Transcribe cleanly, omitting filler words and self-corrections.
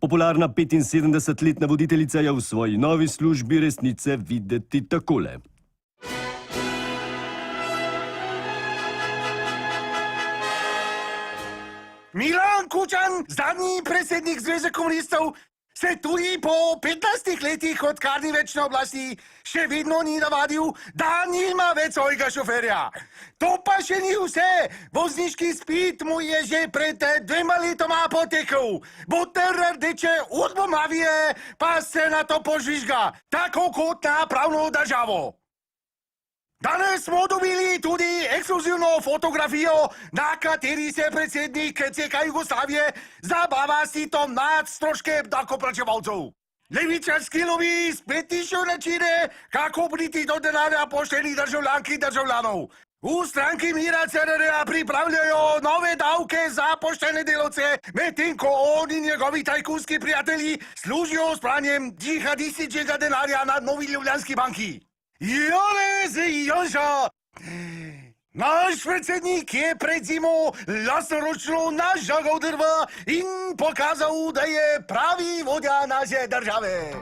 Popularna 75-letna voditeljica je v svoji novi službi resnice videti takole. Milan Kučan, zadnji predsednik Zveze komunistov, se tudi po 15 letih, odkar ni več na oblasti, še vedno ni navadil, da nima več svojega šoferja. To pa še ni vse. Vozniški izpit mu je že pred 2 letoma potekel. Boter rdeče udbomavije pa se na to požvižga, tako kot na pravno državo. Danes smo dobili tudi ekskluzivno fotografijo, na kateri se predsednik CK Jugoslavije zabava s Titom nad stroške davkoplačevalcev. Levičarski lobiji spet iščejo načine, kako priti do denarja poštenih državljank in državljanov. V stranki Mira Cerarja pripravljajo nove davke za poštene delavce, medtem ko on in njegovi tajkunski prijatelji služijo s pranjem džihadističnega denarja na Novi Ljubljanski banki. Janez Janša! Naš predsednik je pred zimo lastnoročno nažagal drva in pokazal, da je pravi vodja naše države.